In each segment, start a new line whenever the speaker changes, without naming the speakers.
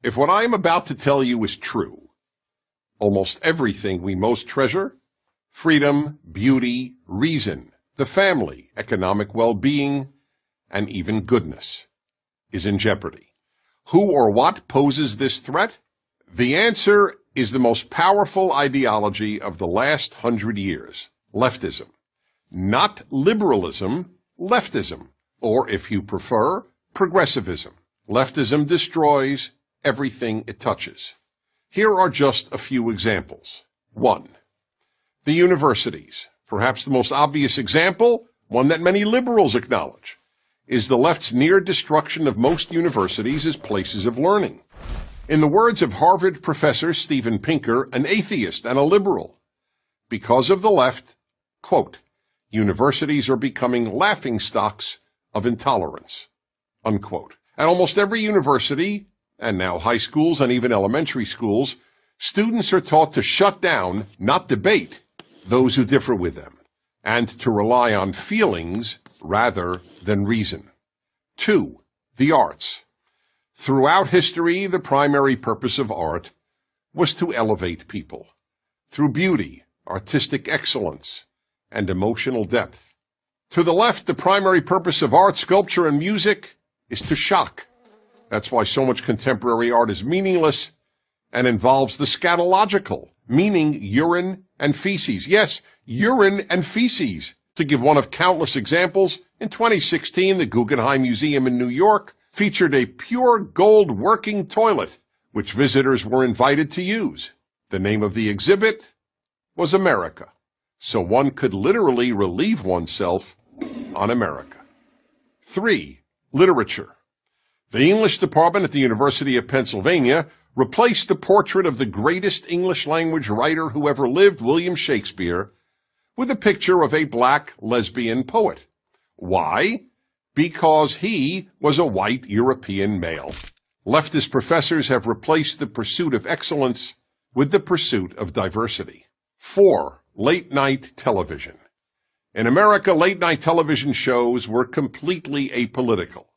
If what I am about to tell you is true, almost everything we most treasure, freedom, beauty, reason, the family, economic well-being, and even goodness, is in jeopardy. Who or what poses this threat? The answer is the most powerful ideology of the last 100 years, leftism. Not liberalism, leftism, or if you prefer, progressivism. Leftism destroys everything it touches. Here are just a few examples. 1. The universities. Perhaps the most obvious example, one that many liberals acknowledge, is the left's near destruction of most universities as places of learning. In the words of Harvard professor Steven Pinker, an atheist and a liberal, because of the left, quote, universities are becoming laughingstocks of intolerance, unquote. At almost every university, and now high schools and even elementary schools, students are taught to shut down, not debate, those who differ with them, and to rely on feelings rather than reason. 2. The arts. Throughout history, the primary purpose of art was to elevate people through beauty, artistic excellence, and emotional depth. To the left, the primary purpose of art, sculpture, and music is to shock. That's why so much contemporary art is meaningless and involves the scatological, meaning urine and feces. Yes, urine and feces. To give one of countless examples, in 2016, the Guggenheim Museum in New York featured a pure gold working toilet, which visitors were invited to use. The name of the exhibit was America, so one could literally relieve oneself on America. 3. Literature. The English department at the University of Pennsylvania replaced the portrait of the greatest English-language writer who ever lived, William Shakespeare, with a picture of a black lesbian poet. Why? Because he was a white European male. Leftist professors have replaced the pursuit of excellence with the pursuit of diversity. 4. Late-night television. In America, late-night television shows were completely apolitical.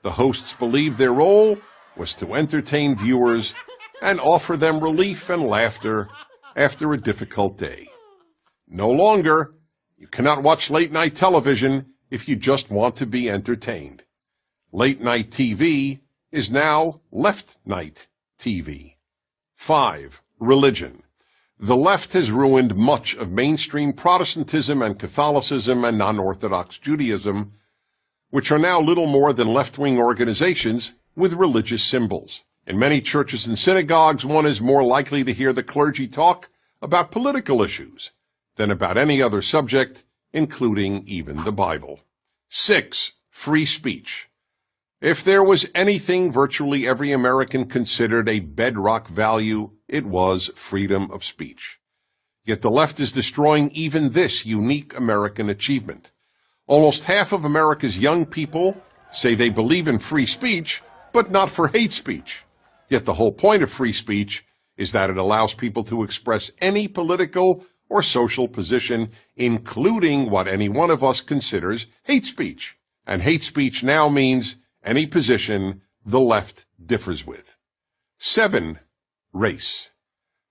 The hosts believed their role was to entertain viewers and offer them relief and laughter after a difficult day. No longer. You cannot watch late-night television if you just want to be entertained. Late-night TV is now left-night TV. 5. Religion. The left has ruined much of mainstream Protestantism and Catholicism and non-Orthodox Judaism, which are now little more than left-wing organizations with religious symbols. In many churches and synagogues, one is more likely to hear the clergy talk about political issues than about any other subject, including even the Bible. 6. Free speech. If there was anything virtually every American considered a bedrock value, it was freedom of speech. Yet the left is destroying even this unique American achievement. Almost half of America's young people say they believe in free speech, but not for hate speech. Yet the whole point of free speech is that it allows people to express any political or social position, including what any one of us considers hate speech. And hate speech now means any position the left differs with. 7. Race.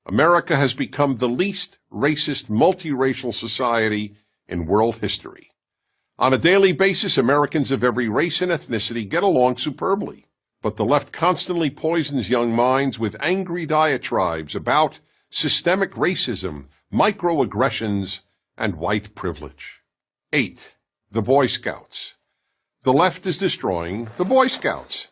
America has become the least racist, multiracial society in world history. On a daily basis, Americans of every race and ethnicity get along superbly. But the left constantly poisons young minds with angry diatribes about systemic racism, microaggressions, and white privilege. 8. The Boy Scouts. The left is destroying the Boy Scouts.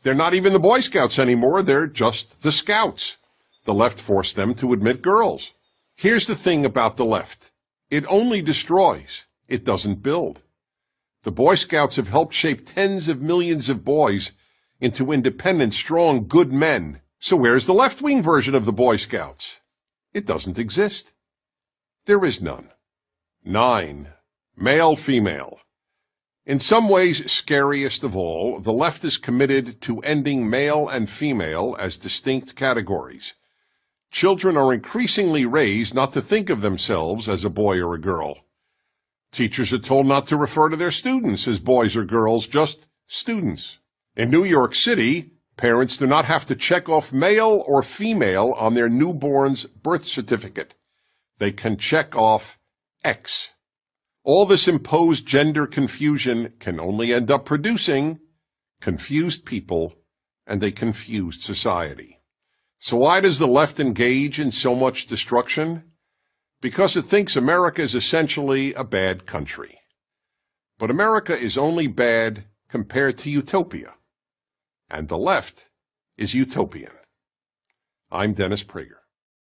They're not even the Boy Scouts anymore, they're just the Scouts. The left forced them to admit girls. Here's the thing about the left. It only destroys. It doesn't build. The Boy Scouts have helped shape tens of millions of boys into independent, strong, good men. So where's the left-wing version of the Boy Scouts? It doesn't exist. There is none. 9. Male-female. In some ways, scariest of all, the left is committed to ending male and female as distinct categories. Children are increasingly raised not to think of themselves as a boy or a girl. Teachers are told not to refer to their students as boys or girls, just students. In New York City, Parents do not have to check off male or female on their newborn's birth certificate. They can check off X. All this imposed gender confusion can only end up producing confused people and a confused society. So why does the left engage in so much destruction? Because it thinks America is essentially a bad country. But America is only bad compared to utopia. And the left is utopian. I'm Dennis Prager.